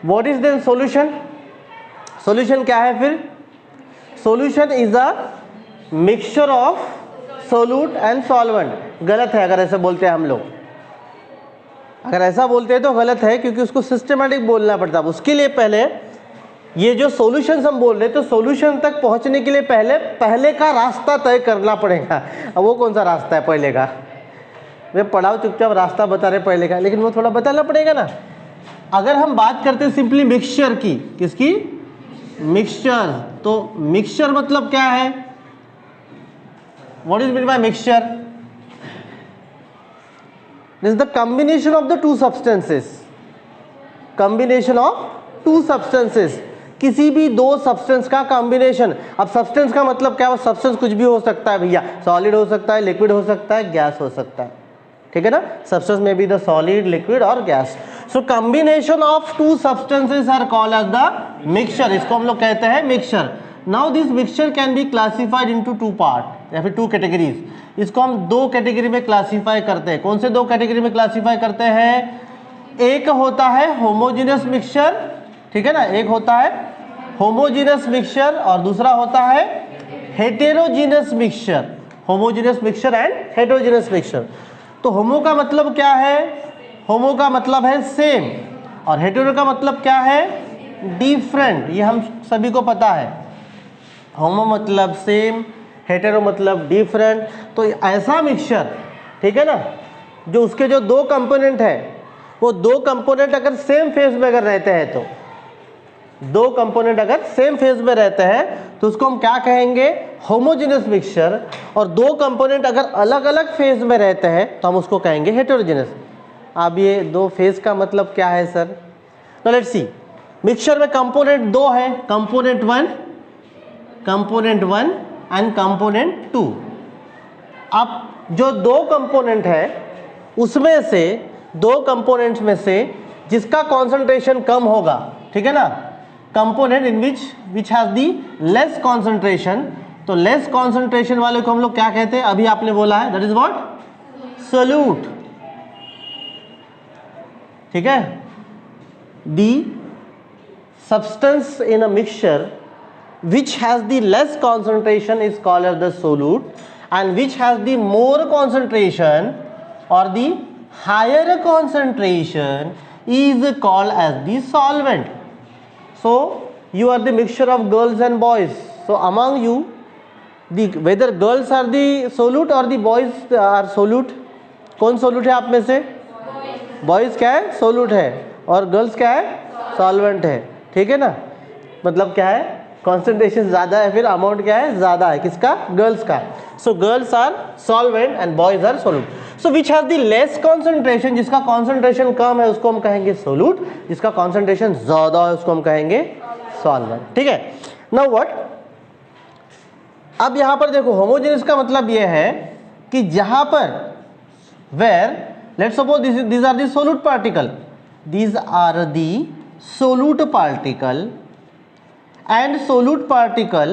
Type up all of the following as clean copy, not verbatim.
What is then solution? Solution क्या है फिर? Solution is a mixture of solute and solvent. गलत है अगर ऐसा बोलते हैं हम लोग, अगर ऐसा बोलते हैं तो गलत है, क्योंकि उसको सिस्टमेटिक बोलना पड़ता है। उसके लिए पहले ये जो सॉल्यूशंस हम बोल रहे हैं, तो सॉल्यूशन तक पहुंचने के लिए पहले का रास्ता तय करना पड़ेगा। अब वो कौन सा रास्ता है पहले का? मैं पढ़ाओ चुपचाप, रास्ता बता रहे पहले का, लेकिन वो थोड़ा बताना पड़ेगा ना। अगर हम बात करते हैं सिंपली मिक्सचर की, किसकी? मिक्सचर। तो मिक्सचर मतलब क्या है? What is mean by mixture? This is the combination of the two substances. Combination of two substances, किसी भी दो सब्सटेंस का कॉम्बिनेशन। अब सब्सटेंस का मतलब क्या है? सब्सटेंस कुछ भी हो सकता है भैया, सॉलिड हो सकता है, लिक्विड हो सकता है, गैस हो सकता है, ठीक है ना? सब्सटेंस में बी द सॉलिड, लिक्विड और gas. So combination of two substances are called as the mixture. इसको हम लोग कहते हैं mixture. Now this mixture can be classified into two part या फिर टू कैटेगरीज। इसको हम दो कैटेगरी में क्लासिफाई करते हैं। कौन से दो कैटेगरी में क्लासिफाई करते हैं? एक होता है होमोजेनस मिक्सचर, ठीक है ना, एक होता है होमोजेनस मिक्सचर और दूसरा होता है heterogeneous mixture. Homogeneous mixture and heterogeneous mixture. तो होमो का मतलब क्या है? होमो का मतलब है सेम, और हेटेरो का मतलब क्या है? डिफरेंट। ये हम सभी को पता है। होमो मतलब सेम, हेटेरो मतलब डिफरेंट। तो ऐसा मिक्सचर, ठीक है ना, जो उसके जो दो कंपोनेंट है, वो दो कंपोनेंट अगर सेम फेज में अगर रहते हैं, तो दो कंपोनेंट अगर सेम फेज में रहते हैं तो उसको हम क्या कहेंगे? Homogeneous mixture. और दो कंपोनेंट अगर अलग अलग फेज में रहते हैं तो हम उसको कहेंगे हेटेरोजेनस। अब ये दो फेज का मतलब क्या है सर? तो लेट्स सी, मिक्सचर में कंपोनेंट दो है, component one and component two. अब जो दो कंपोनेंट है उसमें से, दो कंपोनेंट्स में से जिसका कॉन्सेंट्रेशन कम होगा, ठीक है ना, component in which has the less concentration, तो लेस कॉन्सेंट्रेशन वाले को हम लोग क्या कहते हैं? अभी आपने बोला है, दैट इज व्हाट? सोल्यूट, ठीक है। दी substance in a mixture which has the less concentration is called as the solute, and which has the more concentration or the higher concentration is called as the solvent. So you are the mixture of girls and boys. So among you, whether girls are the solute or the boys are solute, कौन solute है आप में से? Boys क्या है? Solute है, और girls क्या है? सॉल्वेंट है, ठीक है ना। मतलब क्या है? कॉन्सेंट्रेशन ज़्यादा है, फिर अमाउंट क्या है? ज़्यादा है, किसका? गर्ल्स का। So girls are solvent and boys are solute. So which has the less concentration, जिसका कॉन्सेंट्रेशन कम है उसको हम कहेंगे सोल्यूट, जिसका कॉन्सेंट्रेशन ज़्यादा है उसको हम कहेंगे सॉल्वेंट, ठीक है। नाउ व्हाट, अब यहाँ पर देखो, होमोजेनस का मतलब ये है कि जहाँ पर where, let's suppose these are the solute particle, these are the solute particle, and solute particle,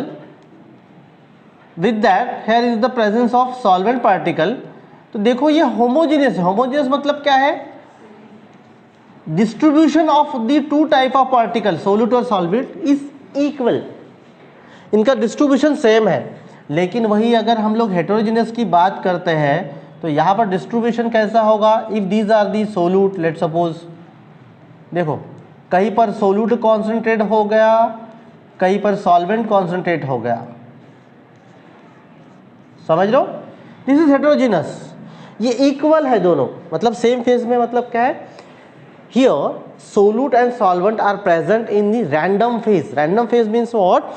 with that here is the presence of solvent particle. तो देखो ये homogeneous, homogeneous मतलब क्या है? distribution of the two type of particle, solute और solvent is equal, इनका distribution same है। लेकिन वही अगर हम लोग हेटेरोजेनस की बात करते हैं तो यहाँ पर डिस्ट्रीब्यूशन कैसा होगा? If these are the solute, let suppose, देखो कहीं पर सोल्यूट कॉन्सेंट्रेट हो गया, कहीं पर सॉल्वेंट कॉन्सेंट्रेट हो गया, समझ लो, दिस इज हेटेरोजेनस। ये इक्वल है दोनों, मतलब सेम फेज में। मतलब क्या है? Here solute and solvent are present in the random phase. Random phase means what?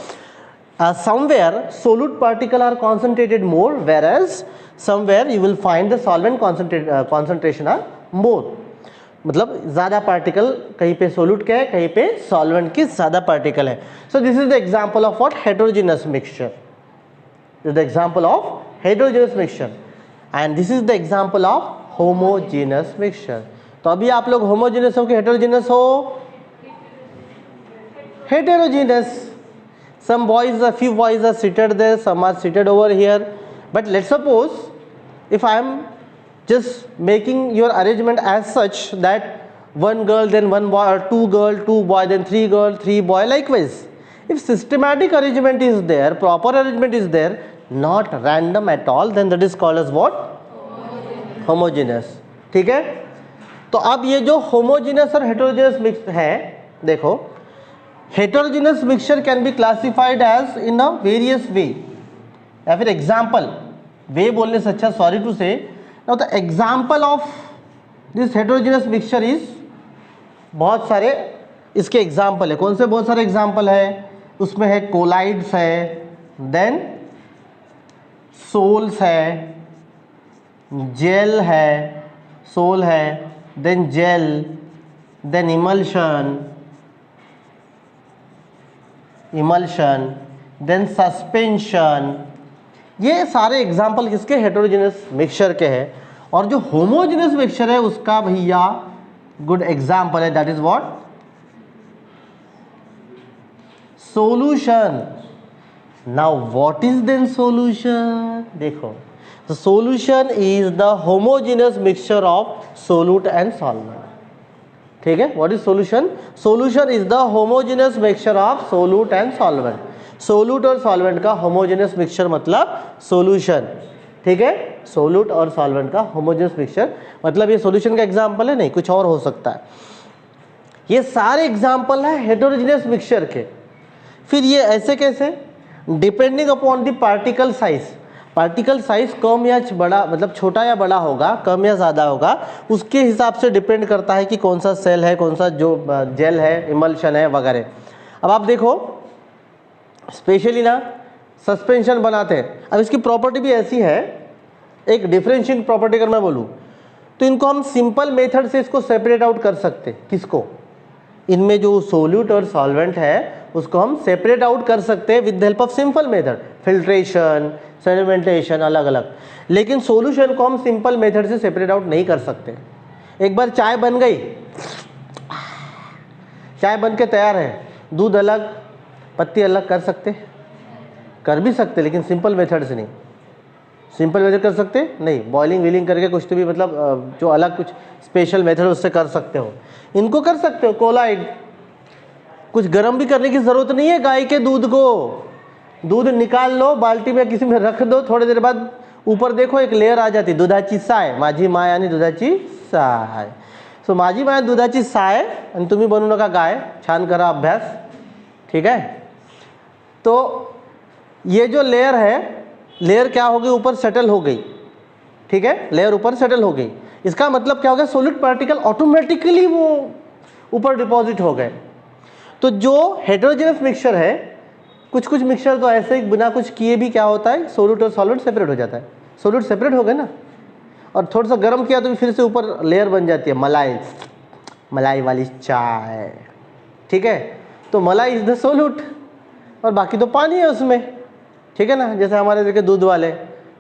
Somewhere solute particle are concentrated more, whereas somewhere you will find the solvent concentration are more. मतलब ज़्यादा particle कहीं पे solute के है, कहीं पे solvent की ज़्यादा पार्टिकल है। So this is the example of what? Heterogeneous mixture. This is the example of heterogeneous mixture and this is the example of homogeneous mixture. तो अभी आप लोग होमोजेनस हो कि हेटेरोजेनस हो? Heterogeneous. Some boys, a few boys are seated there, some are seated over here. But let's suppose if I am just making your arrangement as such that one girl then one boy, or two girl, two boy, then three girl, three boy, likewise. If systematic arrangement is there, proper arrangement is there, not random at all, then that is called as what? Homogeneous. ठीक है? तो अब ये जो homogeneous और heterogeneous mix है, देखो heterogeneous mixture can be classified as in a various way, या फिर example way बोलने से अच्छा, sorry to say, now the example of this heterogeneous mixture is, बहुत सारे इसके एग्जाम्पल है. कौन से बहुत सारे एग्जाम्पल है? उसमें है कोलाइड्स है, देन सोल्स है, जेल है, सोल है, then gel, then emulsion, then suspension. ये सारे एग्जाम्पल किसके? हेटेरोजेनस मिक्सचर के हैं. और जो होमोजेनस मिक्सचर है उसका भैया गुड एग्जाम्पल है, that is what? Solution. Now what is then solution? देखो, the solution is the homogeneous mixture of solute and solvent. ठीक है, what is solution? Solution is the homogeneous mixture of solute and solvent. Solute और solvent का homogeneous mixture मतलब solution. ठीक है, solute और solvent का होमोजेनस मिक्सचर मतलब ये सॉल्यूशन का एग्जांपल है, नहीं कुछ और हो सकता है. ये सारे एग्जांपल है हेटेरोजेनस मिक्सचर के. फिर ये ऐसे कैसे? Depending upon the particle size. Particle size कम या बड़ा, मतलब छोटा या बड़ा होगा, कम या ज़्यादा होगा, उसके हिसाब से डिपेंड करता है कि कौन सा सेल है, कौन सा जो जेल है, इमल्शन है वगैरह. अब आप देखो स्पेशली ना सस्पेंशन बनाते हैं. अब इसकी प्रॉपर्टी भी ऐसी है, एक डिफरेंशिएटिंग प्रॉपर्टी अगर मैं बोलूँ तो इनको हम सिंपल मेथड से इसको सेपरेट आउट कर सकते हैं. किसको? इनमें जो सोल्यूट और सॉल्वेंट है उसको हम सेपरेट आउट कर सकते हैं with the help of simple method, filtration, sedimentation, अलग अलग. लेकिन सॉल्यूशन को हम सिंपल मेथड से सेपरेट आउट नहीं कर सकते. एक बार चाय बन गई, चाय बन के तैयार है, दूध अलग पत्ती अलग कर सकते? कर भी सकते, लेकिन सिंपल मेथड से नहीं. सिंपल मेथड कर सकते नहीं, बॉइलिंग व्हीलिंग करके कुछ तो भी, मतलब जो अलग कुछ स्पेशल मेथड उससे कर सकते हो. इनको कर सकते हो. कोलाइड कुछ गर्म भी करने की ज़रूरत नहीं है. गाय के दूध को, दूध निकाल लो, बाल्टी में किसी में रख दो, थोड़ी देर बाद ऊपर देखो एक लेयर आ जाती, दुधाची साय. माझी माय आणि दुधाची साय. सो माझी माय दुधाची साय आणि तुम्ही बनवू नका गाय. छान करा अभ्यास. ठीक है, तो ये जो लेयर है, लेयर क्या हो गई? ऊपर सेटल हो गई. ठीक है, लेयर ऊपर सेटल हो गई. इसका मतलब क्या हो गया? सॉलिड पार्टिकल ऑटोमेटिकली वो ऊपर डिपॉजिट हो गए. तो जो हेटेरोजेनस मिक्सचर है, कुछ कुछ मिक्सचर तो ऐसे ही बिना कुछ किए भी क्या होता है, सोल्यूट और सॉल्वेंट सेपरेट हो जाता है. सोल्यूट सेपरेट हो गए ना, और थोड़ा सा गर्म किया तो फिर से ऊपर लेयर बन जाती है. मलाई, मलाई वाली चाय. ठीक है, तो मलाई इज द सोल्यूट और बाकी तो पानी है उसमें. ठीक है ना, जैसे हमारे देखे दूध वाले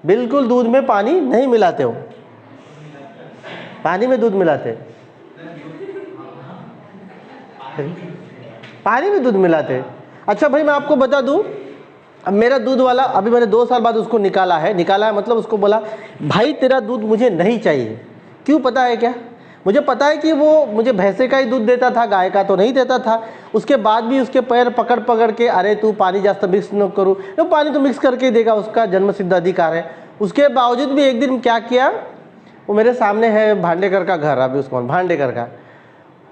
बिल्कुल दूध में पानी नहीं मिलाते हो, पानी में दूध मिलाते, पानी में दूध मिलाते. अच्छा भाई मैं आपको बता दूं, अब मेरा दूध वाला, अभी मैंने 2 साल बाद उसको निकाला है मतलब उसको बोला भाई तेरा दूध मुझे नहीं चाहिए. क्यों पता है क्या? मुझे पता है कि वो मुझे भैंसे का ही दूध देता था, गाय का तो नहीं देता था. उसके बाद भी उसके पैर पकड़ पकड़ के, अरे तू पानी ज़्यादा मिक्स न करूँ, तो पानी तो मिक्स करके ही देगा, उसका जन्मसिद्ध अधिकार है. उसके बावजूद भी एक दिन क्या किया, वो मेरे सामने है भांडेकर का घर, अभी उसको भांडेकर का,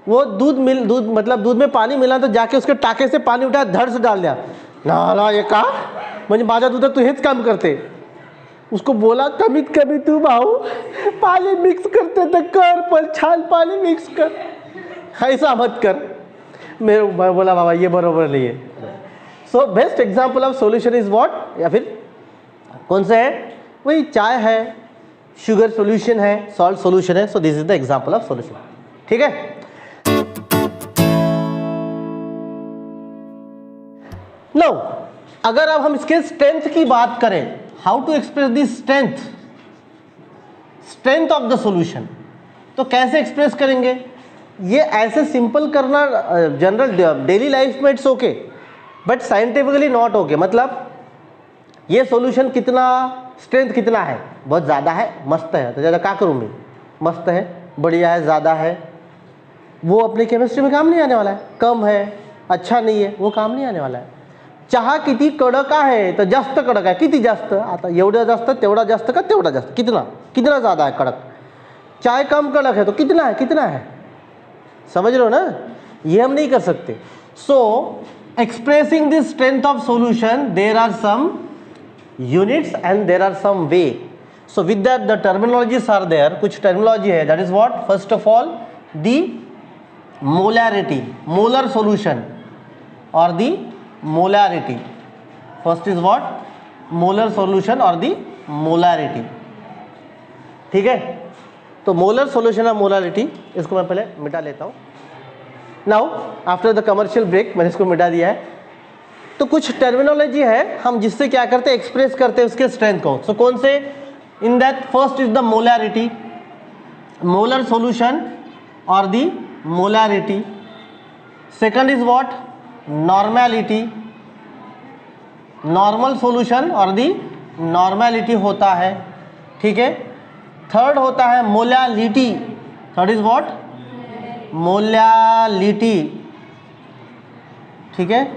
वो दूध मतलब दूध में पानी मिला तो जाके उसके टाके से पानी उठाया, धड़ से डाल दिया. ना ये का म्हणजे माझ्या दूधात तू हेच काम करते. उसको बोला कमीत कमी तू भाऊ पानी मिक्स करते तो कर, पर छान पानी मिक्स कर, ऐसा मत कर. मैं बोला बाबा ये बरोबर नहीं है. So best example of solution is what, या फिर कौन सा है? वही चाय है, शुगर सॉल्यूशन है, सॉल्ट सॉल्यूशन है. So this is the example of solution. ठीक है, नो अगर अब हम इसके स्ट्रेंथ की बात करें, how to express the strength of the solution, तो कैसे एक्सप्रेस करेंगे? ये ऐसे सिंपल करना जनरल डेली लाइफ में it's okay, but scientifically not okay. मतलब ये सॉल्यूशन कितना, स्ट्रेंथ कितना है? बहुत ज़्यादा है, मस्त है, तो ज़्यादा क्या करूँ मैं? मस्त है, बढ़िया है, ज़्यादा है, वो अपने केमिस्ट्री में काम नहीं आने वाला है, कम है, अच्छा नहीं है, वो काम नहीं आने वाला है. चहा किती कडक आहे, तर जास्त कडक आहे, किती जास्त, आता एवढं जास्त तेवढा जास्त का तेवढा जास्त, कितना कितना ज़्यादा है कड़क. चाय कम कड़क है तो कितना है, समझ रहे हो ना, ये हम नहीं कर सकते. So expressing the strength of solution there are some units and there are some way. So with that the terminologies are there, कुछ टर्मिनोलॉजी है, that is what, first of all the molarity, molar solution और the molarity. First is what, molar solution और the molarity. ठीक है, तो molar solution और molarity, इसको मैं पहले मिटा लेता हूँ. Now after the commercial break मैंने इसको मिटा दिया है. तो कुछ टर्मिनोलॉजी है हम जिससे क्या करते हैं, एक्सप्रेस करते हैं उसके स्ट्रेंथ को. सो कौन से, in that first is the molarity, molar solution और the molarity. Second is what, normality, normal solution और दी नॉर्मैलिटी होता है. ठीक है. थर्ड होता है molality, third is what, molality. ठीक है.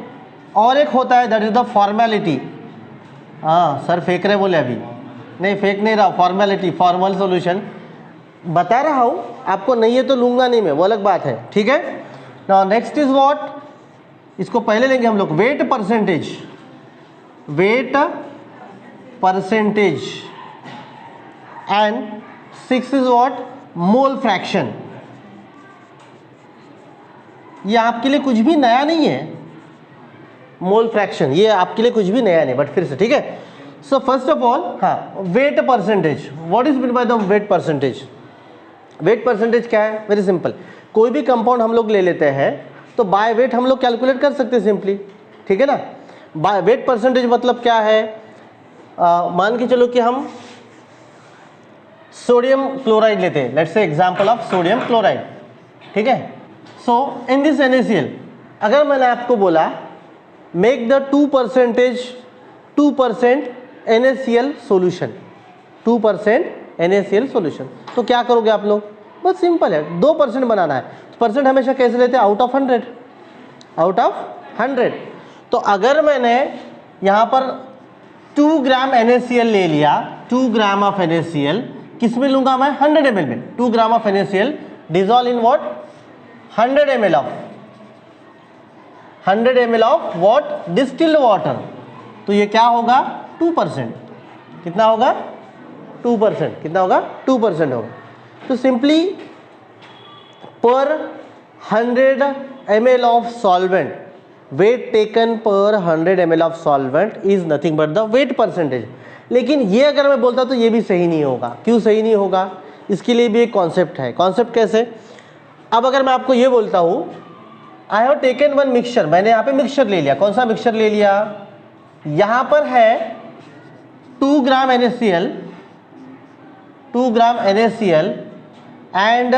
और एक होता है दैट इज द फॉर्मेलिटी. हाँ सर फेंक रहे बोले, अभी नहीं फेंक नहीं रहा, फॉर्मेलिटी, फॉर्मल सॉल्यूशन बता रहा हूँ आपको, नहीं है तो लूंगा नहीं मैं, वो अलग बात है. ठीक है. नाउ नेक्स्ट इज व्हाट, इसको पहले लेंगे हम लोग, wait percentage, wait percentage. And six is what, mole fraction. ये आपके लिए कुछ भी नया नहीं है, मोल फ्रैक्शन ये आपके लिए कुछ भी नया नहीं, बट फिर से ठीक है. सो फर्स्ट ऑफ ऑल, हाँ, wait percentage, what is mean by the weight percentage. Wait percentage क्या है, वेरी सिंपल. कोई भी कंपाउंड हम लोग ले लेते हैं तो बाय वेट हम लोग कैलकुलेट कर सकते हैं सिंपली. ठीक है ना. बाय वेट परसेंटेज मतलब क्या है, मान के चलो कि हम सोडियम क्लोराइड लेते हैं, let's say example of sodium chloride. ठीक है. सो इन दिस NaCl, अगर मैंने आपको बोला make the 2% NaCl solution, 2% NaCl solution, तो क्या करोगे आप लोग, बहुत सिंपल है, 2% बनाना है. परसेंट हमेशा कैसे लेते हैं, आउट ऑफ 100, आउट ऑफ 100. तो अगर मैंने यहाँ पर 2 ग्राम NaCl ले लिया, 2 ग्राम ऑफ NaCl किस में लूंगा मैं, 100 ml में. 2 gram of NaCl dissolve in what, 100 ml of what, distilled water. तो ये क्या होगा, 2%. कितना होगा, 2%. कितना होगा, 2% होगा. तो simply per 100 ml of solvent, weight taken per 100 ml of solvent is nothing but the weight percentage. लेकिन ये अगर मैं बोलता तो ये भी सही नहीं होगा. क्यों सही नहीं होगा, इसके लिए भी एक कॉन्सेप्ट है. कॉन्सेप्ट कैसे, अब अगर मैं आपको ये बोलता हूँ I have taken one mixture, मैंने यहाँ पे मिक्सचर ले लिया, कौन सा मिक्सचर ले लिया, यहाँ पर है 2 gram NaCl, 2 gram NaCl and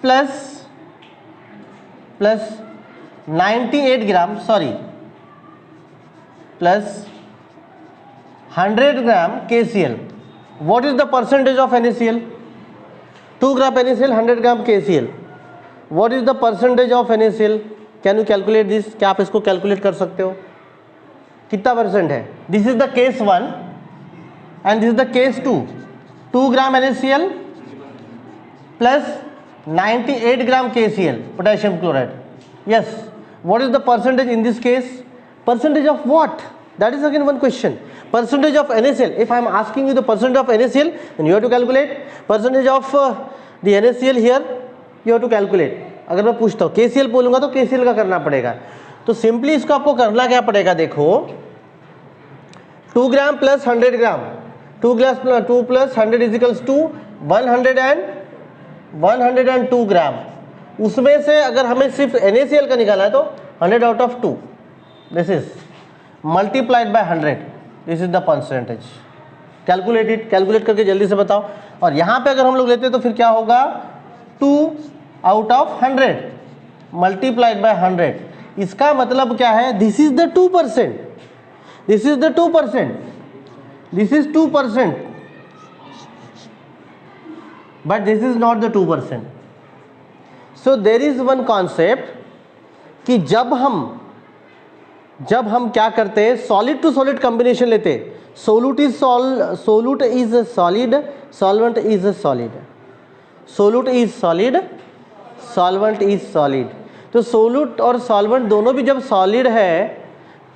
plus 98 gram, sorry plus 100 gram KCl. What is the percentage of NaCl? 2 gram NaCl, 100 gram KCl. What is the percentage of NaCl? Can you calculate this? क्या आप इसको calculate कर सकते हो, कितना percent है. This is the case 1 and this is the case 2. 2 gram NaCl plus 98 gram KCl, potassium chloride. Yes. What is the percentage in this case? Percentage of what? That is again one question. Percentage of NaCl. If I am asking you the percentage of NaCl, then you have to calculate. Percentage of the NaCl here, you have to calculate. अगर मैं पूछता हूँ KCl बोलूँगा तो KCl का करना पड़ेगा. तो सिंपली इसको आपको करना क्या पड़ेगा, देखो 2 gram plus 100 gram, 2 plus 100 is equals to 102 gram. उसमें से अगर हमें सिर्फ NaCl का निकालना है तो 100 out of 2, this is multiplied by 100, this is the percentage. Calculate it, calculate करके जल्दी से बताओ. और यहाँ पे अगर हम लोग लेते हैं तो फिर क्या होगा, 2 आउट ऑफ 100 मल्टीप्लाइड बाय 100. इसका मतलब क्या है, this is the 2%, this is the 2%, this is 2%, but this is not the 2%. So there is one concept कि जब हम क्या करते हैं, सॉलिड टू सॉलिड कॉम्बिनेशन लेते हैं, सोलूट is solid, solvent is solid, सोलूट is solid, solvent is solid. तो सोलूट और सॉल्वेंट दोनों भी जब सॉलिड है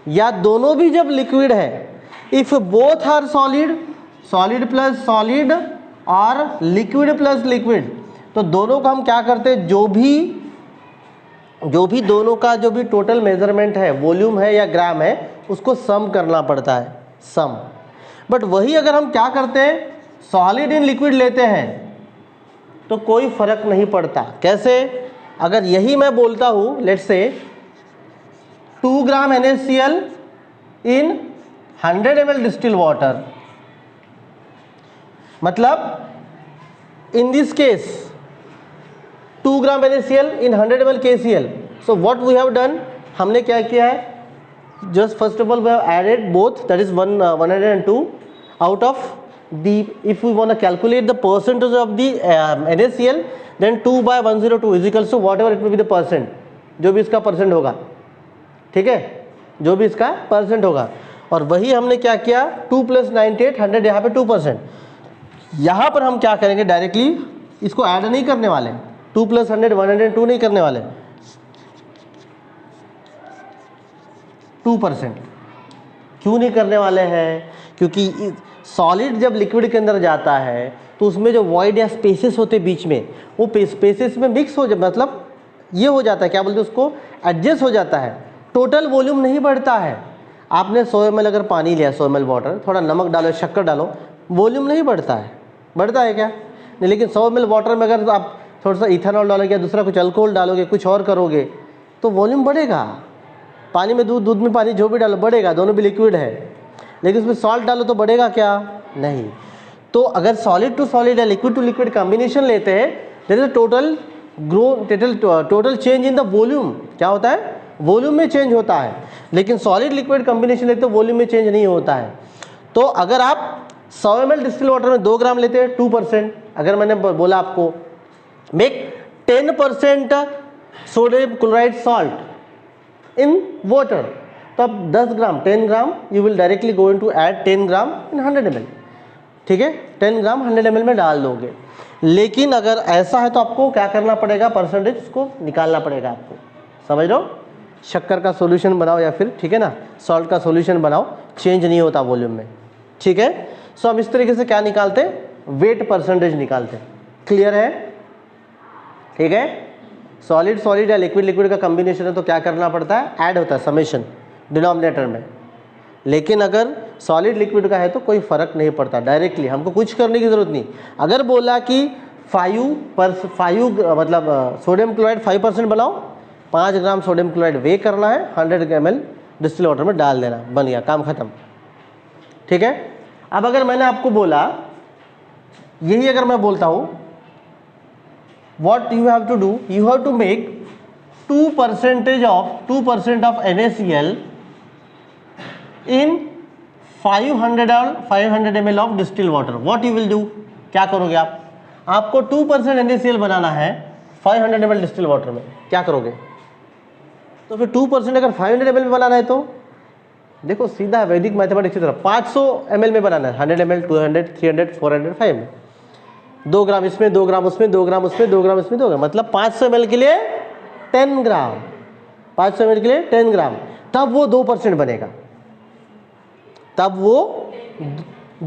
या दोनों भी जब लिक्विड है, if both are solid, solid plus solid और लिक्विड प्लस लिक्विड, तो दोनों का हम क्या करते हैं, जो भी दोनों का जो भी टोटल मेजरमेंट है, वॉल्यूम है या ग्राम है, उसको सम करना पड़ता है, सम। बट वही अगर हम क्या करते हैं, सॉलिड इन लिक्विड लेते हैं तो कोई फर्क नहीं पड़ता। कैसे? अगर यही मैं बोलता हूं, let's say 2 gram NaCl in 100 ml distil water, मतलब in this case 2 gram NaCl in 100 ml KCl। So what we have done, हमने क्या किया है, just first of all we have added both, that is 102 out of the, if we want to calculate the percentage of the NaCl, then 2/102 is equals to whatever it will be the percent, जो भी इसका percent होगा, ठीक है, जो भी इसका percent होगा। और वही हमने क्या किया, 2 + 98 100, यहाँ पे 2%। यहाँ पर हम क्या करेंगे, डायरेक्टली इसको ऐड नहीं करने वाले, 2 + 100 102 नहीं करने वाले, 2%। क्यों नहीं करने वाले हैं? क्योंकि सॉलिड जब लिक्विड के अंदर जाता है तो उसमें जो वॉइड या स्पेसेस होते हैं बीच में, वो स्पेसेस में मिक्स हो जाए, मतलब ये हो जाता है, क्या बोलते हैं उसको, एडजस्ट हो जाता है, टोटल वॉल्यूम नहीं बढ़ता है। आपने 100 ml अगर पानी लिया, 100 ml वाटर, थोड़ा नमक डालो, शक्कर डालो, वॉल्यूम नहीं बढ़ता है, बढ़ता है क्या? नहीं। लेकिन 100 ml वाटर में अगर आप थोड़ा सा इथेनॉल डालोगे या दूसरा कुछ अल्कोहल डालोगे, कुछ और करोगे, तो वॉल्यूम बढ़ेगा। पानी में दूध में पानी जो भी डालो बढ़ेगा, दोनों भी लिक्विड है। लेकिन उसमें सॉल्ट डालो तो बढ़ेगा क्या? नहीं। तो अगर सॉलिड टू सॉलिड या लिक्विड टू लिक्विड कॉम्बिनेशन लेते हैं, there is total change in the volume. क्या होता है? वॉल्यूम में चेंज होता है। लेकिन सॉलिड लिक्विड कॉम्बिनेशन लेते हैं, वॉल्यूम में चेंज नहीं होता है। तो अगर आप 100 ml डिस्टिल वाटर में 2 ग्राम लेते हैं, 2%। अगर मैंने बोला आपको make 10% sodium chloride salt in water, तो अब 10 gram 10 gram you will directly going to add 10 gram in 100 ml, ठीक है, 10 ग्राम 100 ml में डाल दोगे। लेकिन अगर ऐसा है तो आपको क्या करना पड़ेगा, परसेंटेज उसको निकालना पड़ेगा आपको, समझ लो। शक्कर का सॉल्यूशन बनाओ या फिर, ठीक है ना, सॉल्ट का सॉल्यूशन बनाओ, चेंज नहीं होता वॉल्यूम में, ठीक है। सो हम इस तरीके से क्या निकालते, वेट परसेंटेज निकालते। क्लियर है? ठीक है। सॉलिड सॉलिड या लिक्विड लिक्विड का कॉम्बिनेशन है तो क्या करना पड़ता है, ऐड होता है समेशन डिनोमिनेटर में। लेकिन अगर सॉलिड लिक्विड का है तो कोई फर्क नहीं पड़ता, डायरेक्टली हमको कुछ करने की जरूरत नहीं। अगर बोला कि 5 मतलब सोडियम क्लोराइड 5% बनाओ, 5 ग्राम सोडियम क्लोराइड वे करना है, 100 ml डिस्टिल वाटर में डाल देना, बन गया, काम खत्म, ठीक है। अब अगर मैंने आपको बोला, यही अगर मैं बोलता हूं, what you have to do, you have to make 2% of NaCl in 500 ml of distilled water. What you will do, क्या करोगे आप? आपको 2% NaCl बनाना है 500 ml डिस्टिल वाटर में, क्या करोगे? तो फिर 2% अगर 500 ml में बनाना है तो देखो सीधा वैदिक मैथमेटिक्स की तरफ 500 ml में बनाना है, 100 ml 200 300 400 500, 2 ग्राम इसमें 2 ग्राम उसमें 2 ग्राम उसमें 2 ग्राम इसमें 2 ग्राम, मतलब 500 ml के लिए 10 ग्राम, 500 ml के लिए 10 ग्राम, तब वो 2% बनेगा, तब वो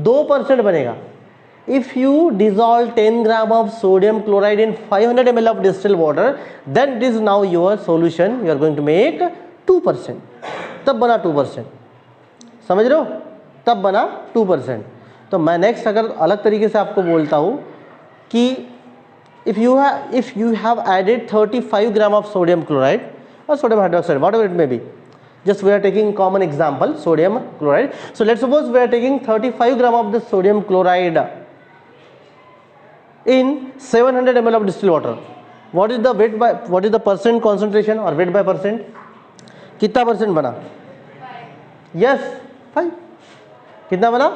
2% बनेगा। If you dissolve 10 gram of sodium chloride in 500 ml of distilled water, then it is now your solution, you are going to make 2%, तब बना 2%, समझ रहे हो, तब बना 2%। तो मैं नेक्स्ट अगर अलग तरीके से आपको बोलता हूं कि if you have added 35 gram of sodium chloride or sodium hydroxide, whatever it may be, just we are taking common example sodium chloride. So let's suppose we are taking 35 gram of the sodium chloride in 700 ml of distilled water. What is the percent concentration or weight by percent? कितना percent बना? Yes 5। कितना बना?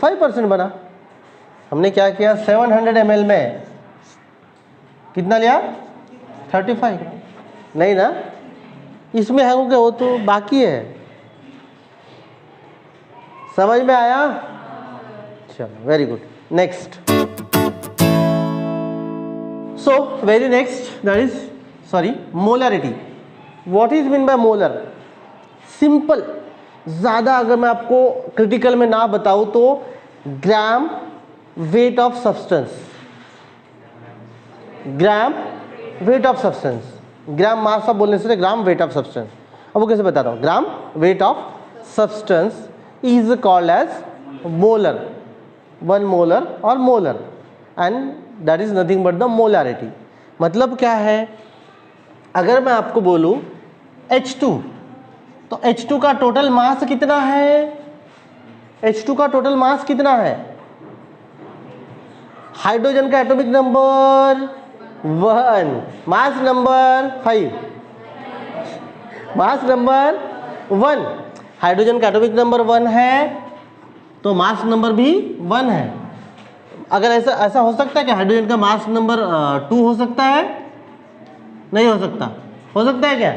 5% बना। हमने क्या किया, 700 ml में कितना लिया, 35 नहीं ना, इसमें है क्या, वो तो बाकी है। समझ में आया? चलो very good. Next, so very next that is sorry molarity. What is mean by molar? Simple, ज़्यादा अगर मैं आपको क्रिटिकल में ना बताऊं तो ग्राम weight of substance, gram weight of substance, gram mass of बोलने से ग्राम वेट ऑफ सब्सटेंस। अब वो कैसे बताता हूँ, gram weight of substance is called as molar, 1 molar और molar, and that is nothing but the molarity. मतलब क्या है, अगर मैं आपको बोलूँ H2, तो H2 का टोटल मास कितना है? H2 का टोटल मास कितना है? हाइड्रोजन का एटॉमिक नंबर 1, मास नंबर 5, मास नंबर 1, हाइड्रोजन का एटॉमिक नंबर 1 है तो मास नंबर भी 1 है। अगर ऐसा हो सकता है कि हाइड्रोजन का मास नंबर 2 हो सकता है? नहीं हो सकता। हो सकता है क्या?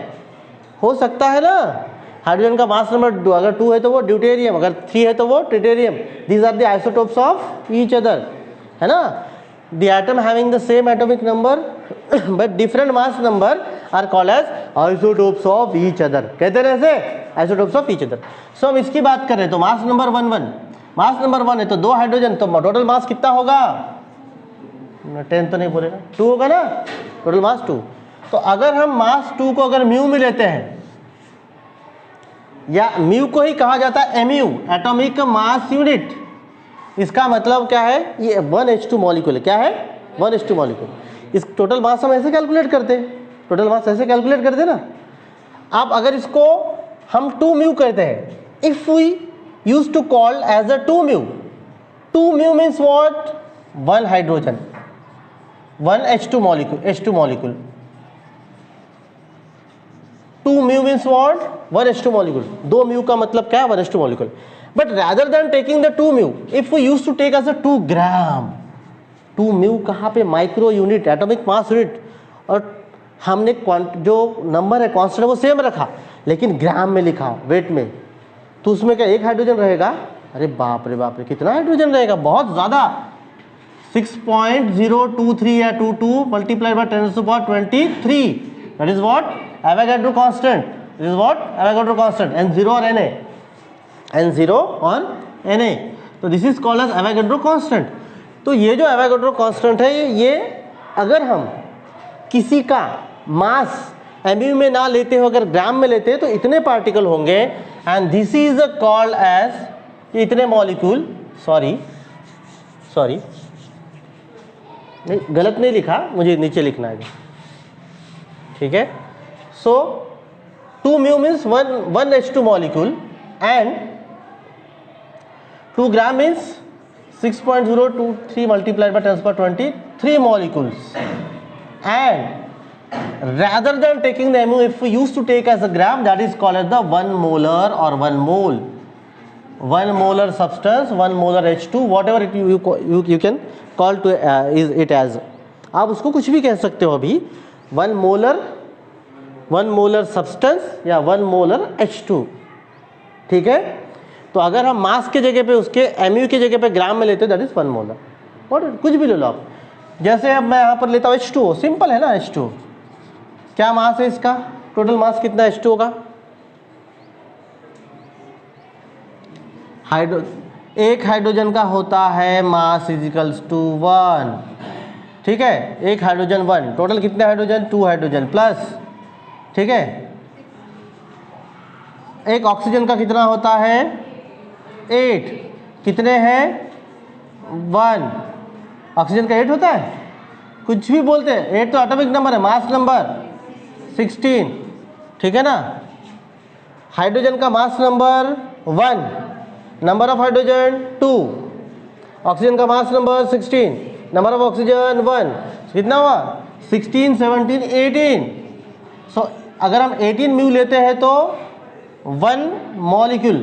हो सकता है ना। हाइड्रोजन का मास नंबर अगर 2 है तो वो ड्यूटेरियम, अगर 3 है तो वो tritium. These are the isotopes of each other, है ना। The atom having the same atomic number but different mass number are called as isotopes of each other. कहते हैं ऐसे, isotopes of each other. So हम इसकी बात कर रहे हैं तो मास नंबर 1 मास नंबर 1 है तो 2 हाइड्रोजन, तो टोटल मास कितना होगा? 10 तो नहीं बोलेगा, 2 होगा ना, टोटल मास 2। तो अगर हम मास 2 को अगर म्यू में लेते हैं, या म्यू को ही कहा जाता है एमयू, एटॉमिक मास यूनिट, इसका मतलब क्या है, ये 1H2 मॉलिक्यूल है। क्या है? 1H2 molecule. इस टोटल मास हम ऐसे कैलकुलेट करते हैं, टोटल मास ऐसे कैलकुलेट करते हैं ना। अब अगर इसको हम 2 म्यू कहते हैं, if we use to call as a 2 mu, 2 mu means what? 1 hydrogen, 1H2 molecule, H2 molecule. 2 mu means what? 1H2 molecule. 2 mu का मतलब क्या है? 1H2 molecule. But rather than taking the 2 mu, if we use to take as a 2 gram, 2 mu कहाँ पे? Micro unit, atomic mass unit. और हमने जो number है कांस्टेंट वो सेम रखा, लेकिन ग्राम में लिखा, वेट में, तो उसमें क्या 1 हाइड्रोजन रहेगा? अरे बाप रे बाप रे, कितना हाइड्रोजन रहेगा? बहुत ज़्यादा, 6.023 या 22 multiplied by 10⁻23, that is what? Avogadro constant. This is what? Avogadro constant. N0 or Na? N0 और Na. तो this is called as Avogadro constant. तो ये जो Avogadro constant है, ये अगर हम किसी का मास mu में ना लेते हो, अगर ग्राम में लेते हैं तो इतने पार्टिकल होंगे, and this is called as, इतने मॉलिक्यूल, सॉरी नहीं, गलत नहीं लिखा, मुझे नीचे लिखना है, ठीक है। So 2 mu means 1H2 molecule and 2 gram means 6.023 multiplied by 10⁻23 molecules. And rather than taking the mu, if we used to take as a gram, that is called as the 1 molar or 1 mole. 1 molar substance, 1 molar H2, whatever it you can call to is it as. आप उसको कुछ भी कह सकते हो अभी, 1 molar substance या 1 molar H2, ठीक है। तो अगर हम मास के जगह पे उसके mu की जगह पे ग्राम में लेते हैं, दैट इज 1 मोलर। कुछ भी ले लो आप, जैसे अब मैं यहाँ पर लेता हूँ H2O, सिंपल है ना। H2O क्या मास है इसका? टोटल मास कितना H2O का? एक हाइड्रोजन का होता है मास इजिकल्स टू 1, ठीक है। एक हाइड्रोजन 1, टोटल कितने हाइड्रोजन? 2 हाइड्रोजन प्लस, ठीक है। एक ऑक्सीजन का कितना होता है? 8, कितने हैं? 1। ऑक्सीजन का 8 होता है? कुछ भी बोलते हैं, 8 तो एटॉमिक नंबर है, मास नंबर 16, ठीक है ना। हाइड्रोजन का mass number 1, number of hydrogen 2, oxygen का mass number 16, number of oxygen 1, कितना हुआ? 16, 17, 18। सो अगर हम 18 म्यू लेते हैं तो 1 मॉलिक्यूल,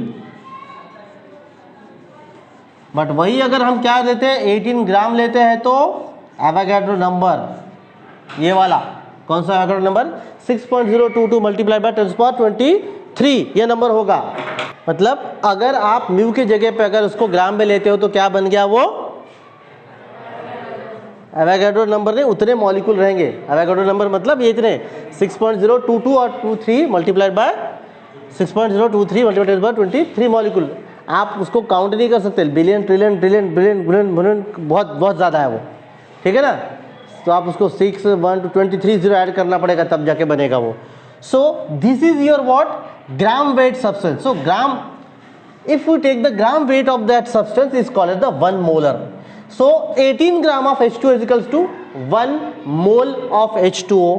बट वही अगर हम क्या लेते हैं, 18 ग्राम लेते हैं तो एवोगाड्रो नंबर, ये वाला कौन सा एवोगाड्रो नंबर? 6.022 मल्टीप्लाई बाय 10⁻23 ये नंबर होगा। मतलब अगर आप म्यू की जगह पे अगर उसको ग्राम में लेते हो तो क्या बन गया वो? एवोगाड्रो नंबर नहीं, उतने मॉलिक्यूल रहेंगे। एवोगाड्रो नंबर मतलब ये इतने 6.022 और 23 multiplied by 6.023 multiplied by 23 molecule. आप उसको काउंट नहीं कर सकते, billion trillion trillion billion billion बहुत बहुत ज़्यादा है वो, ठीक है ना। तो आप उसको 6 1 to 23 0 ऐड करना पड़ेगा तब जाके बनेगा वो। So this is your what? Gram wait substance. So gram, if we take the gram weight of that substance is called as the 1 molar. So 18 gram of H2O is equals to 1 mole of H2O.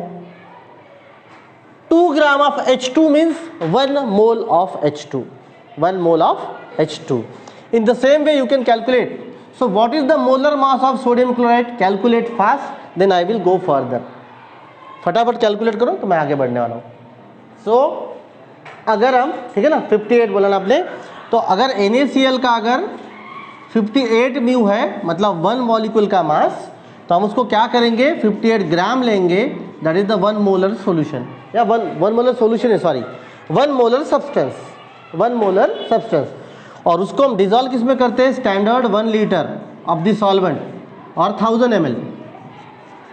2 gram of H2 means 1 mole of H2. 1 mole of H2. In the same way you can calculate. So what is the molar mass of sodium chloride? Calculate fast, then I will go further. फटाफट calculate करो तो मैं आगे बढ़ने वाला हूँ। So अगर हम, ठीक है ना, 58 बोला ना आपने, तो अगर NaCl का अगर 58 म्यू है मतलब 1 मॉलिक्यूल का मास, तो हम उसको क्या करेंगे? 58 ग्राम लेंगे, that is the 1 molar solution, या 1 मोलर सॉल्यूशन है, sorry 1 molar substance, 1 molar substance. और उसको हम डिजोल्व किस में करते हैं? Standard 1 litre of the solvent और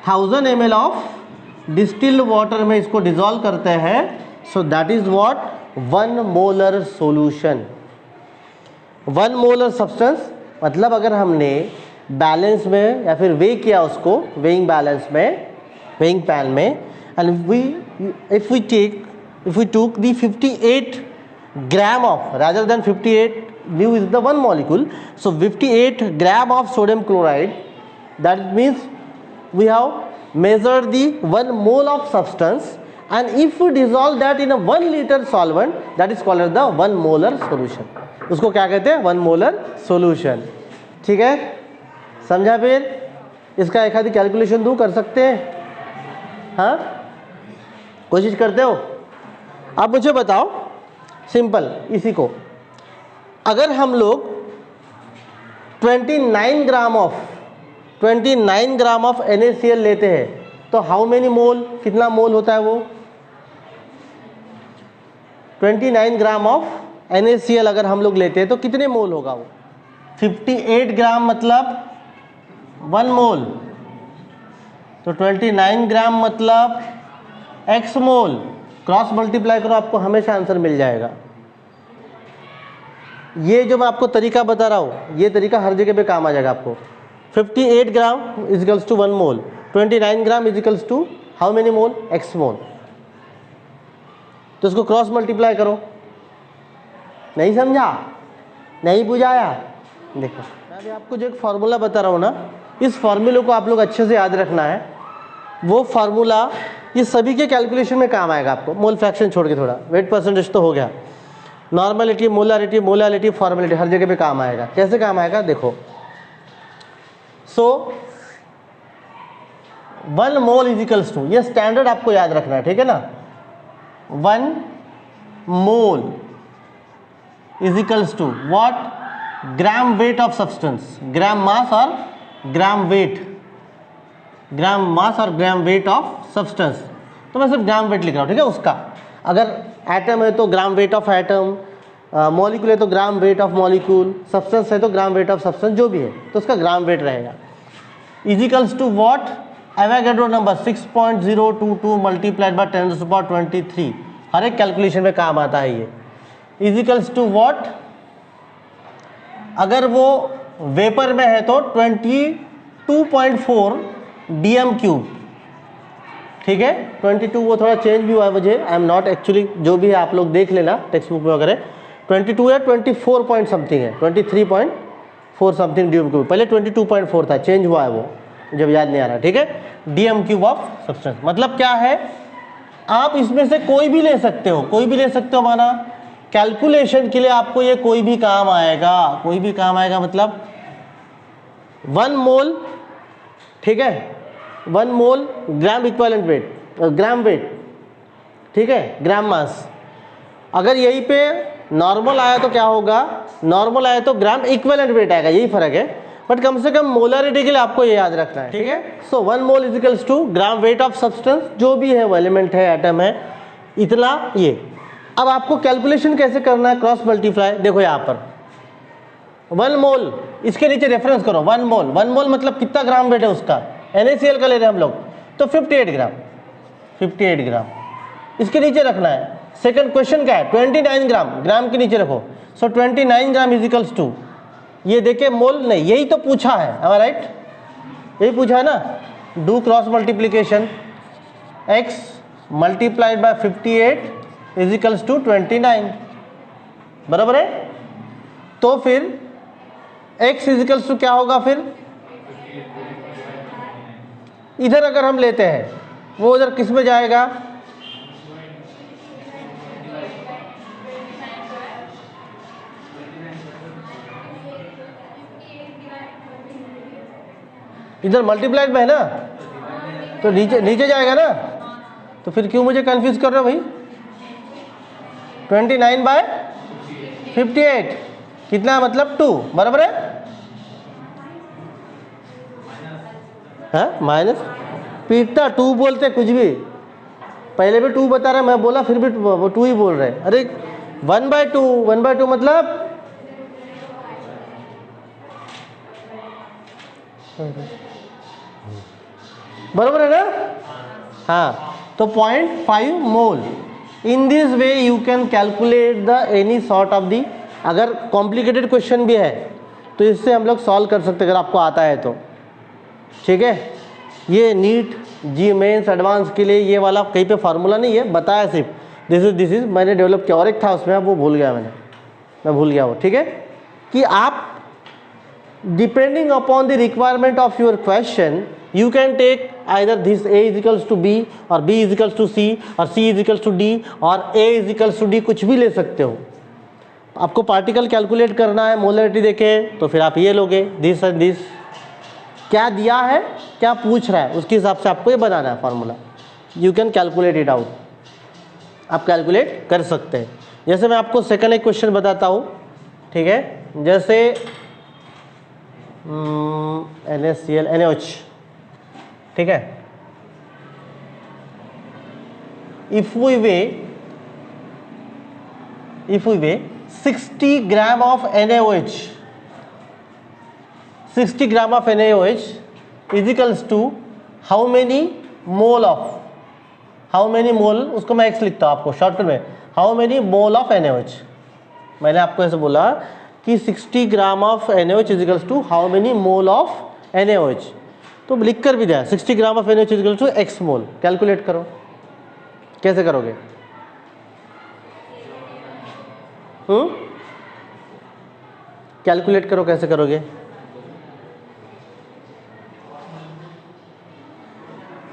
1000 ml ऑफ डिस्टिल्ड वाटर में इसको डिजोल्व करते हैं। So that is what? 1 molar solution. 1 molar substance मतलब अगर हमने बैलेंस में या फिर वे किया उसको वेइंग बैलेंस में, वेइंग पैन में, and if we took the 58 gram of, rather than 58 mu is the 1 molecule, so 58 gram of sodium chloride, that means we have measured the 1 mole of substance, and if we dissolve that in a 1 liter solvent, that is called as the 1 molar solution. उसको क्या कहते हैं? 1 molar solution। ठीक है, समझा? फिर इसका एक आधी कैलकुलेशन दूँ, कर सकते हैं? हाँ, कोशिश करते हो? अब मुझे बताओ सिंपल इसी को, अगर हम लोग 29 ग्राम ऑफ NaCl लेते हैं तो हाउ मेनी मोल, कितना मोल होता है वो? 29 ग्राम ऑफ NaCl अगर हम लोग लेते हैं तो कितने मोल होगा वो? 58 ग्राम मतलब 1 मोल, तो 29 ग्राम मतलब x मोल, क्रॉस मल्टीप्लाई करो आपको हमेशा आंसर मिल जाएगा। ये जो मैं आपको तरीका बता रहा हूँ, ये तरीका हर जगह पे काम आ जाएगा आपको। 58 gram is equals to 1 mole, 29 gram is equals to how many mole? x mole. तो इसको क्रॉस मल्टीप्लाई करो। नहीं समझा? नहीं बुझाया? देखो मैं अभी आपको जो एक फार्मूला बता रहा हूँ ना, इस फार्मूले को आप लोग अच्छे से याद रखना है। वो फार्मूला ये सभी के कैलकुलेशन में काम आएगा आपको, मोल फ्रैक्शन छोड़ के, थोड़ा वेट परसेंटेज तो हो गया, नॉर्मलिटी, मोलारिटी, मोलालिटी, फॉर्मेलिटी, हर जगह पे काम आएगा। कैसे काम आएगा देखो। So 1 mole is equals to, ये स्टैंडर्ड आपको याद रखना है, ठीक है ना। 1 mole is equals to what? Gram weight of substance, gram mass और ग्राम वेट, ग्राम मास और ग्राम वेट ऑफ सब्सटेंस। तो मैं सिर्फ ग्राम वेट लिख रहा हूँ, ठीक है उसका। अगर एटम है तो ग्राम वेट ऑफ एटम, मॉलिक्यूल है तो ग्राम वेट ऑफ मॉलिक्यूल, सब्सटेंस है तो ग्राम वेट ऑफ सब्सटेंस, जो भी है तो उसका ग्राम वेट रहेगा। Equals to what? Avogadro number 6.022 multiplied by 10⁻23। हर एक कैलकुलेशन में काम आता है ये। Equals to what? अगर वो वेपर में है तो 22.4 dm क्यूब, ठीक है। 22 वो थोड़ा चेंज भी हुआ है मुझे, आई एम नॉट एक्चुअली, जो भी है आप लोग देख लेना टेक्स्ट बुक में वगैरह। 22 या 24 पॉइंट समथिंग है, 23.4 समथिंग डीएम क्यूब, पहले 22.4 था, चेंज हुआ है वो, जब याद नहीं आ रहा, ठीक है। डीएम क्यूब ऑफ सब्सटेंस मतलब क्या है? आप इसमें से कोई भी ले सकते हो, कोई भी ले सकते हो, माना कैलकुलेशन के लिए आपको ये कोई भी काम आएगा, कोई भी काम आएगा। मतलब 1 मोल, ठीक है, 1 mole gram equivalent weight, gram weight, ठीक है, ग्राम मास। अगर यहीं पे नॉर्मल आया तो क्या होगा? नॉर्मल आया तो ग्राम इक्विवेलेंट वेट आएगा, यही फर्क है। बट कम से कम मोलरिटी के लिए आपको ये याद रखना है, ठीक है। So 1 mole is equals to gram weight of substance, जो भी है वो एलिमेंट है, एटम है, इतना ये। अब आपको कैलकुलेशन कैसे करना है, क्रॉस मल्टीप्लाई। देखो यहाँ पर 1 मोल, इसके नीचे रेफरेंस करो 1 मोल। 1 मोल मतलब कितना ग्राम वेट है उसका, NaCl का ले रहे हैं हम लोग, तो 58 ग्राम, 58 ग्राम इसके नीचे रखना है। सेकंड क्वेश्चन क्या है, 29 ग्राम, ग्राम के नीचे रखो। सो 29 ग्राम इज इक्वल्स टू, ये देखे मोल नहीं, यही तो पूछा है, am I right? यही पूछा है ना। Do cross multiplication, x multiplied by 58 is equals to 29, बराबर है। तो फिर x इज इक्वल्स टू क्या होगा, फिर इधर अगर हम लेते हैं, वो उधर किस में जाएगा, इधर मल्टीप्लाइड में है ना, तो नीचे नीचे जाएगा ना। तो फिर क्यों मुझे कंफ्यूज कर रहे हो भाई। 29 बाय 58 कितना, मतलब 2, बराबर है। हाँ माइनस, पीटता 2 बोलते कुछ भी, पहले भी 2 बता रहा मैं बोला, फिर भी वो 2 ही बोल रहे। अरे 1/2, 1/2 मतलब बराबर है ना। हाँ, तो 0.5 mole. In this way you can calculate the any sort of the, अगर कॉम्प्लिकेटेड क्वेश्चन भी है तो इससे हम लोग सॉल्व कर सकते हैं, अगर आपको आता है तो, ठीक है। ये नीट, जी मेंस, एडवांस के लिए ये वाला कहीं पे फार्मूला नहीं है, बताया सिर्फ दिस इज मैंने डेवलप किया, और एक था उसमें, वो भूल गया मैं भूल गया वो, ठीक है। कि आप depending upon the requirement of your question you can take either this A is equals to B और B is equals to C और C is equals to D और A is equals to D, कुछ भी ले सकते हो। आपको particle calculate करना है, मोलरिटी देखे तो फिर आप ये लोगे, दिस एंड दिस, क्या दिया है, क्या पूछ रहा है, उसके हिसाब से आपको ये बनाना है formula. You can calculate it out, आप कैलकुलेट कर सकते हैं। जैसे मैं आपको सेकंड एक क्वेश्चन बताता हूँ, ठीक है। जैसे NaCl NaOH, ठीक है। if we weigh 60 gram of NaOH, 60 gram of NaOH is equals to how many mole of, how many mole, उसको मैं x लिखता हूँ आपको शॉर्टकट में, how many mole of NaOH। मैंने आपको ऐसे बोला कि 60 gram of NaOH is equals to how many mole of NaOH, तो लिख कर भी दिया 60 gram of NaOH is equal to x mole. Calculate करो, कैसे करोगे, कैलकुलेट करो, कैसे करोगे,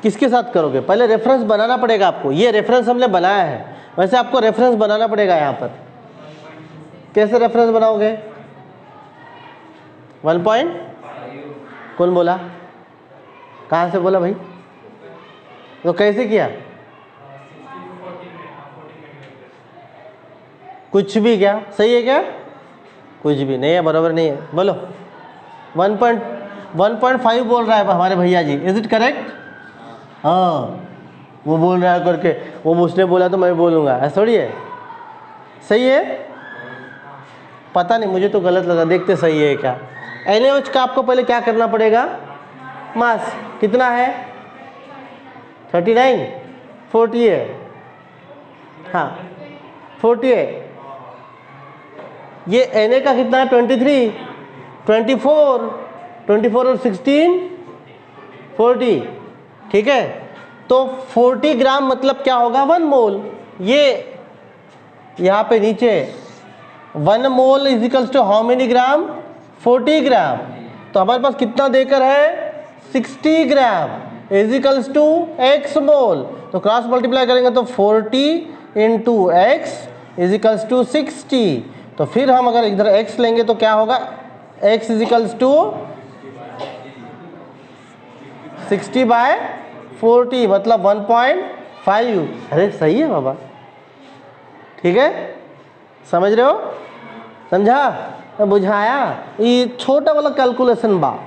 किसके साथ करोगे, पहले रेफरेंस बनाना पड़ेगा आपको। ये रेफरेंस हमने बनाया है, वैसे आपको रेफरेंस बनाना पड़ेगा यहाँ पर। कैसे रेफरेंस बनाओगे, 1 पॉइंट, कौन बोला, कहाँ से बोला भाई, तो कैसे किया, कुछ भी क्या, सही है क्या, कुछ भी नहीं है, बराबर नहीं है, बोलो 1.5 बोल रहा है हमारे भैया जी, इज इट करेक्ट। हाँ वो बोल रहा है करके, वो उसने बोला तो मैं बोलूँगा, ऐसा थोड़ी है, सही है, पता नहीं मुझे तो गलत लगा, देखते सही है क्या। NaOH का आपको पहले क्या करना पड़ेगा, मास कितना है 39, 40 है, हाँ 40 है। ये Na का कितना है 23, 24 और 16 40, ठीक है। तो 40 ग्राम मतलब क्या होगा, 1 मोल। ये यहाँ पे नीचे 1 mole is equals to how many gram, 40 gram. तो हमारे पास कितना देकर है 60 gram is equals to x mole. तो क्रॉस मल्टीप्लाई करेंगे तो 40 into x is equals to 60। तो फिर हम अगर इधर x लेंगे तो क्या होगा, x is equals to 60 by 40 मतलब 1.5। अरे सही है बाबा, ठीक है, समझ रहे हो, समझा। बुझाया? ये छोटा वाला कैलकुलेशन बा,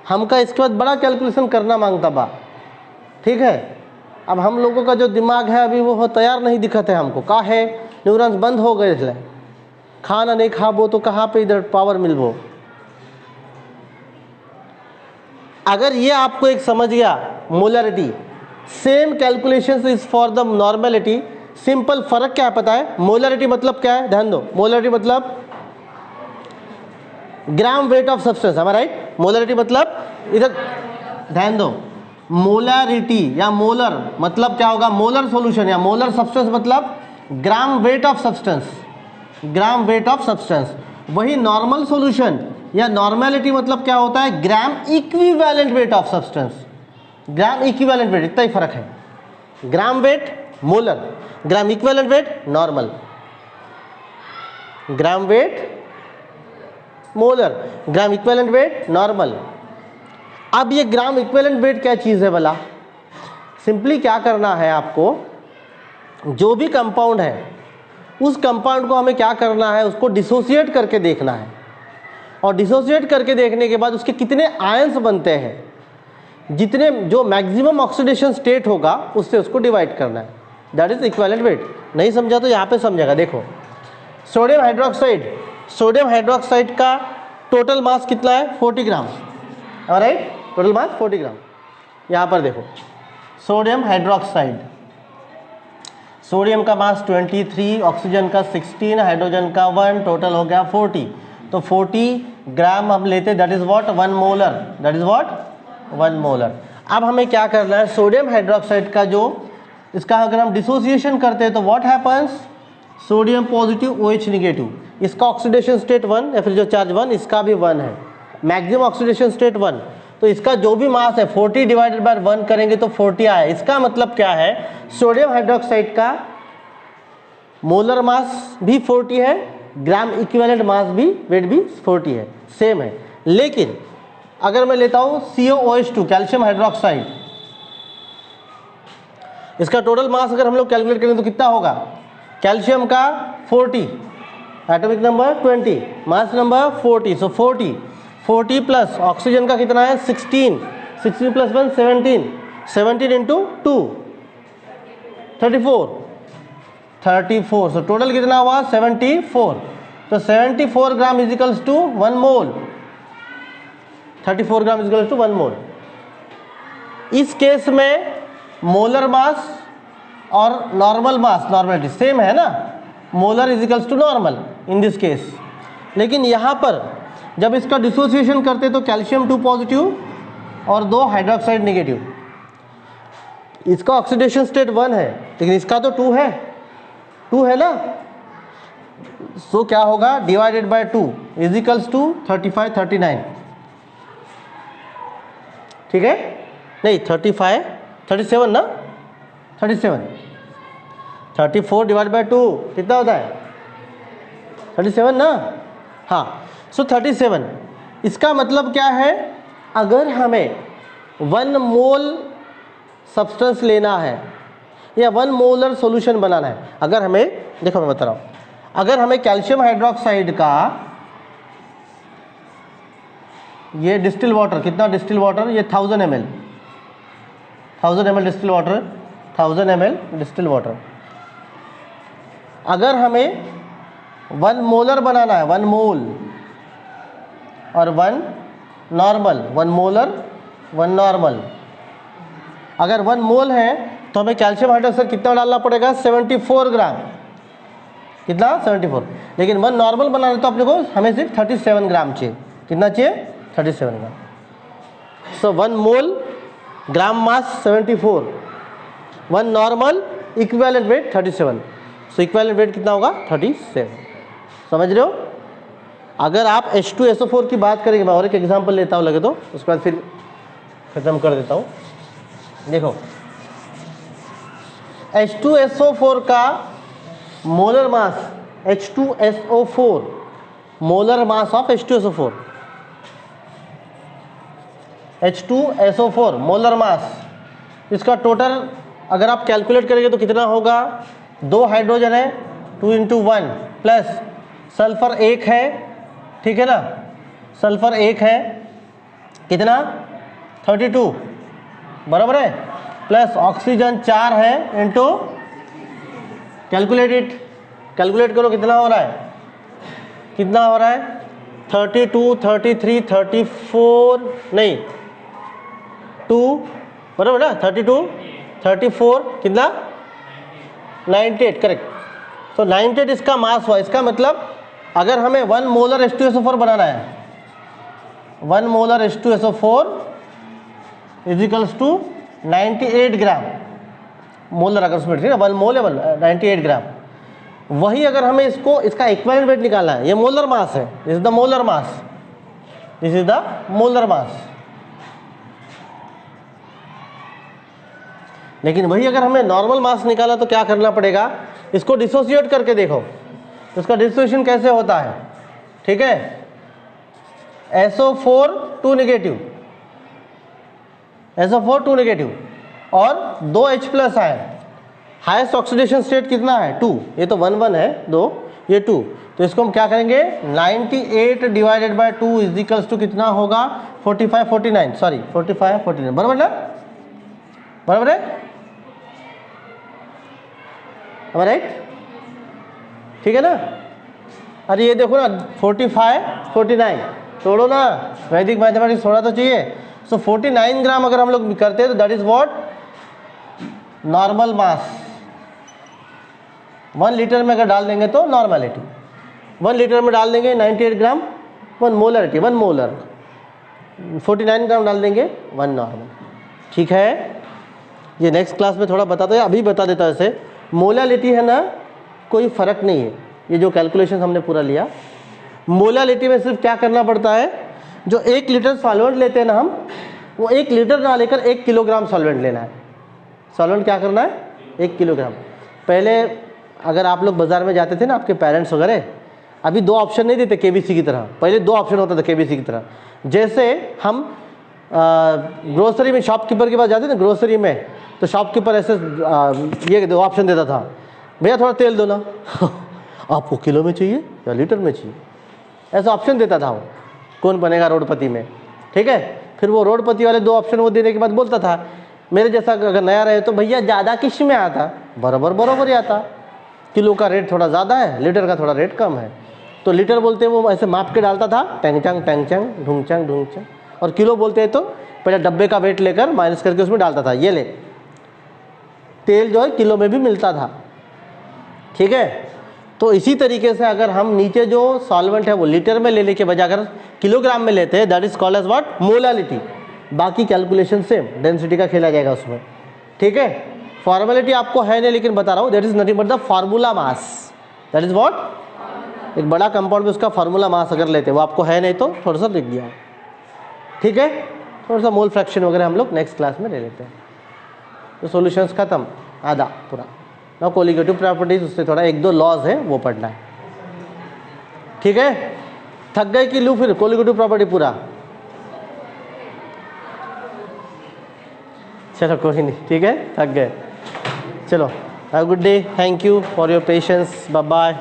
हमका इसके बाद बड़ा कैलकुलेशन करना मांगता बा, ठीक है। अब हम लोगों का जो दिमाग है अभी वो तैयार नहीं दिखत है हमको, का है न्यूरॉन्स बंद हो गए थे, खाना नहीं खाबो तो कहाँ पे इधर पावर मिलबो। अगर ये आपको एक समझ गया molarity, same calculation is for the normality. Simple फर्क क्या है पता है? मोलरिटी मतलब क्या है, ध्यान दो, मोलरिटी मतलब ग्राम वेट ऑफ सब्सटेंस, है राइट? मोलरिटी मतलब, इधर ध्यान दो, मोलरिटी या मोलर मतलब क्या होगा? मोलर सॉल्यूशन या मोलर सब्सटेंस मतलब ग्राम weight of substance, gram weight of substance. वही नॉर्मल सॉल्यूशन या नॉर्मेलिटी मतलब क्या होता है? ग्राम equivalent wait of substance, gram equivalent wait, इतना ही फर्क है। ग्राम वेट मोलर, ग्राम equivalent wait normal, gram weight molar, ग्राम इक्विवेलेंट वेट नॉर्मल। अब ये ग्राम इक्विवेलेंट वेट क्या चीज़ है भला? सिंपली क्या करना है आपको, जो भी कंपाउंड है उस कंपाउंड को हमें क्या करना है, उसको डिसोसिएट करके देखना है, और डिसोसिएट करके देखने के बाद उसके कितने आयंस बनते हैं, जितने जो मैक्सिमम ऑक्सीडेशन स्टेट होगा उससे उसको डिवाइड करना है, दैट इज इक्विवेलेंट वेट। नहीं समझा तो यहाँ पे समझेगा। देखो सोडियम हाइड्रोक्साइड, सोडियम हाइड्रोक्साइड का टोटल मास कितना है? 40 ग्राम, राइट? टोटल मास 40 ग्राम। यहाँ पर देखो सोडियम हाइड्रोक्साइड, सोडियम का मास 23, ऑक्सीजन का 16, हाइड्रोजन का 1, टोटल हो गया 40। तो 40 ग्राम हम लेते, that is what? 1 molar, that is what? 1 molar. अब हमें क्या करना है, सोडियम हाइड्रोक्साइड का जो इसका अगर हम डिसोसिएशन करते हैं तो what happens? Sodium positive OH negative, इसका ऑक्सीडेशन स्टेट 1 या फिर जो चार्ज 1, इसका भी 1 है, मैक्सिमम ऑक्सीडेशन स्टेट 1। तो इसका जो भी मास है 40 डिवाइडेड बाय 1 करेंगे तो 40 आया। इसका मतलब क्या है? सोडियम हाइड्रोक्साइड का मोलर मास भी 40 है, ग्राम इक्विवेलेंट मास भी, वेट भी 40 है, सेम है। लेकिन अगर मैं लेता हूँ COOH2 कैल्शियम हाइड्रोक्साइड, इसका टोटल मास अगर हम लोग कैलकुलेट करें तो कितना होगा? कैल्शियम का 40, एटॉमिक नंबर 20, मास नंबर 40, सो 40 प्लस ऑक्सीजन का कितना है? 16, 16 प्लस 1 17, 17 इंटू 2 34, सो टोटल कितना हुआ? 74। तो 74 ग्राम equals to 1 mole, 34 gram equals to 1 मोल। इस केस में मोलर मास और नॉर्मल मास, नॉर्मलिटी सेम है ना, molar equals to normal in this case. लेकिन यहाँ पर जब इसका डिसोसिएशन करते तो कैल्शियम 2 पॉजिटिव और 2 हाइड्रोक्साइड निगेटिव, इसका ऑक्सीडेशन स्टेट 1 है लेकिन इसका तो 2 है ना। सो क्या होगा? डिवाइडेड बाय 2 इजिकल्स टू 35 39, ठीक है? नहीं 35 37 ना, 37, 34 डिवाइड बाय 2 कितना होता है? 37 ना, हाँ। सो 37, इसका मतलब क्या है? अगर हमें 1 मोल सब्सटेंस लेना है या 1 मोलर सॉल्यूशन बनाना है, अगर हमें, देखो मैं बता रहा हूँ, अगर हमें कैल्शियम हाइड्रोक्साइड का ये डिस्टिल वाटर, कितना डिस्टिल वाटर? ये 1000 ml, 1000 ml distil water, 1000 ml distil water. अगर हमें 1 मोलर बनाना है, 1 मोल और 1 नॉर्मल, 1 मोलर 1 नॉर्मल, अगर 1 मोल है तो हमें कैल्शियम हाइड्रोक्साइड कितना डालना पड़ेगा? 74 ग्राम, कितना? 74। लेकिन 1 नॉर्मल बनाना तो अपने को हमें सिर्फ 37 ग्राम चाहिए, कितना चाहिए? 37 ग्राम। सो 1 मोल ग्राम मास 74, 1 नॉर्मल इक्विवेलेंट वेट 37, सो इक्विवेलेंट वेट कितना होगा? 37। समझ रहे हो? अगर आप H2SO4 की बात करेंगे, मैं और एक एग्जांपल लेता हूँ लगे तो, उसके बाद फिर खत्म कर देता हूँ। देखो H2SO4 का molar mass, H2SO4 molar mass of H2SO4, H2SO4 molar mass, इसका टोटल अगर आप कैलकुलेट करेंगे तो कितना होगा? 2 हाइड्रोजन है, 2 × 1 प्लस सल्फर 1 है, ठीक है ना। सल्फर 1 है, कितना 32 बराबर है, प्लस ऑक्सीजन 4 है इंटू, कैलकुलेट इट, कैलकुलेट करो कितना हो रहा है, कितना हो रहा है 32 33 34 नहीं 2 बराबर ना, 32 34 कितना 98 करेक्ट। तो 98 इसका मास हुआ। इसका मतलब अगर हमें 1 मोलर H2SO4 बनाना है, 1 molar H2SO4 is equals to 98 gram molar, अगर उसमें ठीक है 1 मोल है 98 ग्राम। वही अगर हमें इसको इसका इक्विवेलेंट वेट निकालना है, ये मोलर मास है, this is the molar mass, this is the molar mass. लेकिन वही अगर हमें नॉर्मल मास निकाला तो क्या करना पड़ेगा, इसको डिसोसिएट करके देखो, तो इसका डिसोसिएशन कैसे होता है, ठीक है। SO4 2 नेगेटिव, SO4 2 नेगेटिव और 2 H plus ion, highest oxidation state कितना है 2, ये तो 1 1 है 2, ये 2, तो इसको हम क्या करेंगे 98 divided by 2 is equals to कितना होगा 45 49 सॉरी 45 49 बराबर ना, बराबर है, राइट, ठीक है ना। अरे ये देखो ना 45 49 छोड़ो ना, वैदिक मैथमेटिक्स थोड़ा तो चाहिए। सो 49 ग्राम अगर हम लोग करते हैं तो that is what normal mass. 1 litre में अगर डाल देंगे तो नॉर्मलिटी, 1 लीटर में डाल देंगे 98 ग्राम 1 मोलरिटी, 1 मोलर, 49 ग्राम डाल देंगे 1 नॉर्मल, ठीक है। ये नेक्स्ट क्लास में थोड़ा बताता है, अभी बता देता है। ऐसे मोलालिटी है ना, कोई फ़र्क नहीं है, ये जो कैलकुलेशन हमने पूरा लिया, मोलालिटी में सिर्फ क्या करना पड़ता है, जो 1 लीटर सॉल्वेंट लेते हैं ना हम, वो 1 लीटर ना लेकर 1 किलोग्राम सॉल्वेंट लेना है। सॉल्वेंट क्या करना है 1 किलोग्राम। पहले अगर आप लोग बाज़ार में जाते थे ना, आपके पेरेंट्स वगैरह, अभी 2 ऑप्शन नहीं देते केबीसी की तरह, पहले 2 ऑप्शन होता था केबीसी की तरह। जैसे हम ग्रोसरी में शॉपकीपर के पास जाते थे, ग्रोसरी में, तो शॉपकीपर ऐसे ये 2 ऑप्शन देता था, भैया थोड़ा तेल दो ना आपको किलो में चाहिए या लीटर में चाहिए, ऐसा ऑप्शन देता था वो। कौन बनेगा रोडपति में, ठीक है। फिर वो रोडपति वाले 2 ऑप्शन वो देने के बाद बोलता था, मेरे जैसा अगर नया रहे तो भैया ज़्यादा किस में आता, बराबर ही आता, किलो का रेट थोड़ा ज़्यादा है, लीटर का थोड़ा रेट कम है, तो लीटर बोलते वो ऐसे माप के डालता था, टैंगचंग ढूंगचंग, और किलो बोलते हैं तो पहले डब्बे का वेट लेकर माइनस करके उसमें डालता था। ये ले तेल जो है किलो में भी मिलता था, ठीक है। तो इसी तरीके से अगर हम नीचे जो सॉल्वेंट है वो लीटर में लेने के बजाय अगर किलोग्राम में लेते हैं, that is called as what molality. बाकी कैलकुलेशन सेम, डेंसिटी का खेला जाएगा उसमें, ठीक है। फॉर्मेलिटी आपको है नहीं, लेकिन बता रहा हूँ, that is nothing but the formula mass, that is what, एक बड़ा कंपाउंड में उसका फार्मूला मास अगर लेते हैं, वो आपको है नहीं तो थोड़ा सा लिख दिया, ठीक है। थोड़ा सा मोल फ्रैक्शन वगैरह हम लोग नेक्स्ट क्लास में ले लेते हैं। तो सॉल्यूशंस खत्म, आधा पूरा। ना कोलिगेटिव प्रॉपर्टीज, उससे थोड़ा 1-2 लॉज है वो पढ़ना है, ठीक है। थक गए कि लूँ फिर कोलिगेटिव प्रॉपर्टी पूरा, चलो कोई नहीं, ठीक है, थक गए, चलो have good day, thank you for your patience, bye bye.